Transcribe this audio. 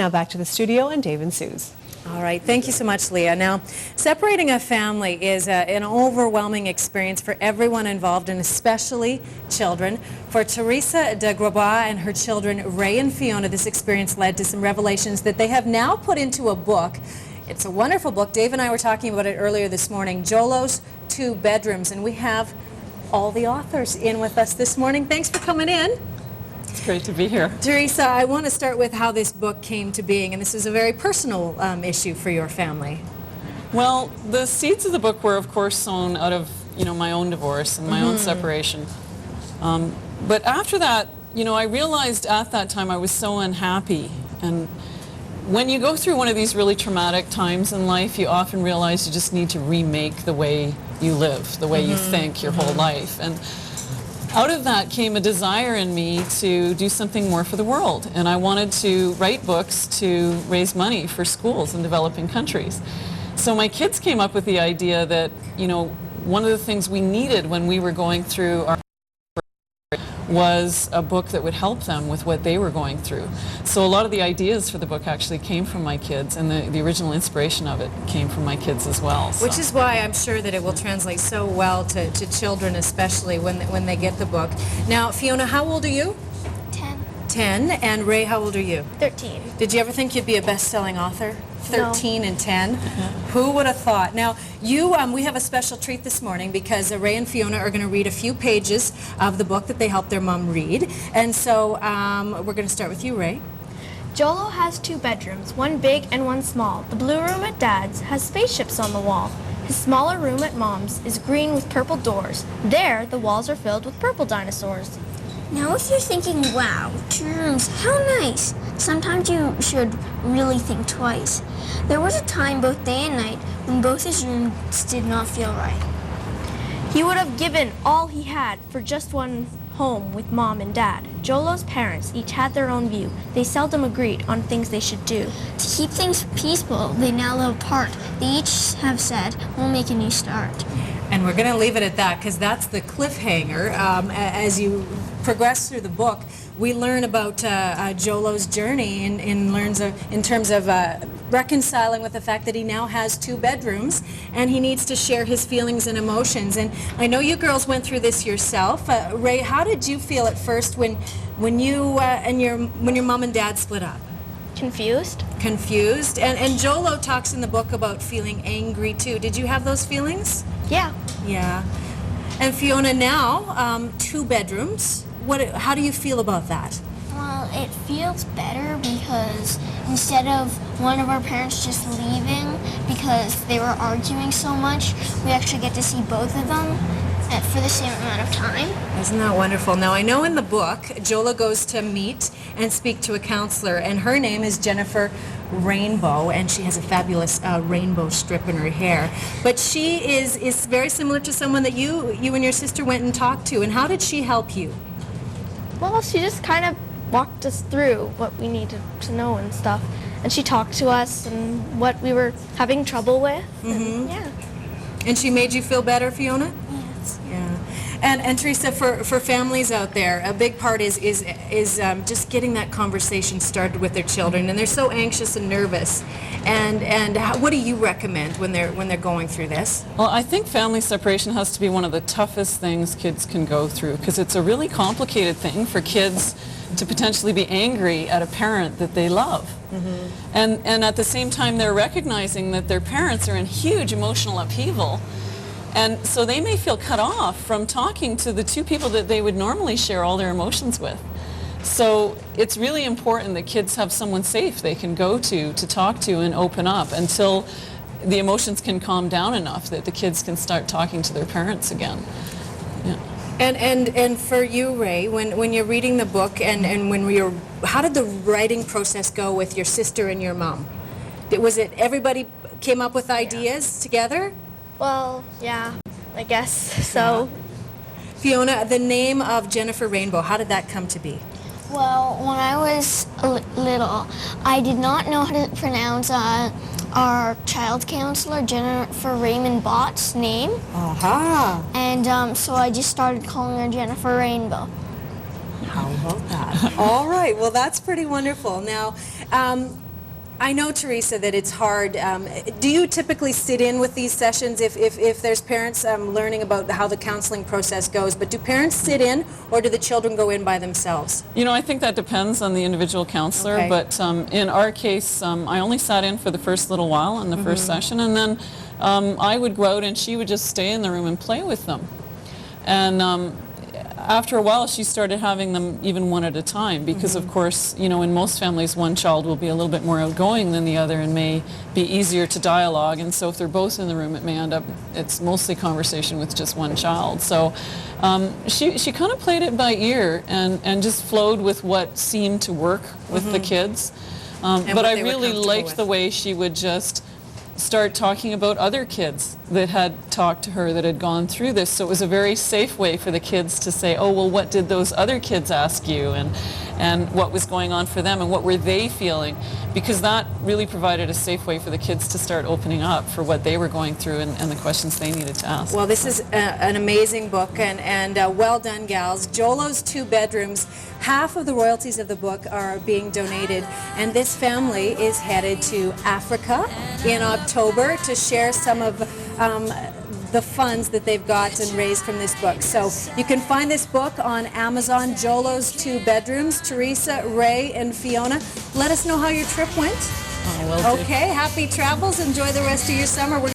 Now back to the studio and Dave and Suze. All right, thank you so much, Leah. Now, separating a family is an overwhelming experience for everyone involved, and especially children. For Teresa de Grosbois and her children, Ray and Fiona, this experience led to some revelations that they have now put into a book. It's a wonderful book. Dave and I were talking about it earlier this morning, Jolo's 2 Bedrooms, and we have all the authors in with us this morning. Thanks for coming in. It's great to be here. Teresa, I want to start with how this book came to being, and this is a very personal issue for your family. Well, the seeds of the book were, of course, sown out of, my own divorce and my own separation. But after that, I realized at that time I was so unhappy. And when you go through one of these really traumatic times in life, you often realize you just need to remake the way you live, the way you think your whole life. And out of that came a desire in me to do something more for the world, and I wanted to write books to raise money for schools in developing countries. So my kids came up with the idea that, one of the things we needed when we were going through our was a book that would help them with what they were going through. So a lot of the ideas for the book actually came from my kids, and the original inspiration of it came from my kids as well. So. Which is why I'm sure that it will translate so well to children, especially when they get the book. Now, Fiona, how old are you? 10. 10. And Ray, how old are you? 13. Did you ever think you'd be a best-selling author? 13 No. and 10. Who would have thought? Now, we have a special treat this morning because Ray and Fiona are going to read a few pages of the book that they helped their mom read. And so we're going to start with you, Ray. Jolo has 2 bedrooms, one big and one small. The blue room at Dad's has spaceships on the wall. His smaller room at Mom's is green with purple doors. There, the walls are filled with purple dinosaurs. Now if you're thinking, wow, 2 rooms, how nice, sometimes you should really think twice. There was a time both day and night when both his rooms did not feel right. He would have given all he had for just one home with Mom and Dad. Jolo's parents each had their own view. They seldom agreed on things they should do. To keep things peaceful, they now live apart. They each have said, we'll make a new start. And we're going to leave it at that because that's the cliffhanger. As you progress through the book, we learn about Jolo's journey in terms of reconciling with the fact that he now has 2 bedrooms and he needs to share his feelings and emotions. And I know you girls went through this yourself. Ray, how did you feel at first when your mom and dad split up? Confused? Confused. And Jolo talks in the book about feeling angry too. Did you have those feelings? Yeah. Yeah. And Fiona, now 2 bedrooms. How do you feel about that? Well, it feels better because instead of one of our parents just leaving because they were arguing so much, we actually get to see both of them for the same amount of time. Isn't that wonderful? Now, I know in the book, Jolo goes to meet and speak to a counselor, and her name is Jennifer Rainbow, and she has a fabulous rainbow strip in her hair. But she is very similar to someone that you and your sister went and talked to. And how did she help you? Well, she just kind of walked us through what we needed to know and stuff. And she talked to us and what we were having trouble with. And, yeah. And she made you feel better, Fiona? Yes. Yeah. And Teresa, for families out there, a big part is just getting that conversation started with their children, and they're so anxious and nervous. And what do you recommend when they're going through this? Well, I think family separation has to be one of the toughest things kids can go through because it's a really complicated thing for kids to potentially be angry at a parent that they love. And at the same time, they're recognizing that their parents are in huge emotional upheaval. And so they may feel cut off from talking to the 2 people that they would normally share all their emotions with. So it's really important that kids have someone safe they can go to talk to and open up until the emotions can calm down enough that the kids can start talking to their parents again. Yeah. And for you, Ray, when you're reading the book and how did the writing process go with your sister and your mom? Was it everybody came up with ideas together? Well, yeah, I guess so. Fiona, the name of Jennifer Rainbow, how did that come to be? Well, when I was little, I did not know how to pronounce our child counselor, Jennifer Raymond Bott's name. Aha. And so I just started calling her Jennifer Rainbow. How about that? All right, well, that's pretty wonderful. Now, I know, Teresa, that it's hard. Do you typically sit in with these sessions if there's parents learning about how the counseling process goes? But do parents sit in, or do the children go in by themselves? You know, I think that depends on the individual counselor, Okay. but in our case, I only sat in for the first little while in the first session, and then I would go out and she would just stay in the room and play with them. And after a while, she started having them even one at a time because, of course, you know, in most families, one child will be a little bit more outgoing than the other and may be easier to dialogue. And so if they're both in the room, it may end up, it's mostly conversation with just one child. So she kind of played it by ear and just flowed with what seemed to work with the kids. But I really liked the way she would just start talking about other kids that had talked to her that had gone through this. So it was a very safe way for the kids to say, oh, well, what did those other kids ask you? And what was going on for them and what were they feeling? Because that really provided a safe way for the kids to start opening up for what they were going through and the questions they needed to ask. Well, this is an amazing book, and well done, gals. Jolo's 2 Bedrooms. Half of the royalties of the book are being donated, and this family is headed to Africa in October to share some of the funds that they've got and raised from this book. So you can find this book on Amazon, Jolo's 2 Bedrooms. Teresa, Ray, and Fiona, let us know how your trip went. Oh, well, Okay, happy travels. Enjoy the rest of your summer.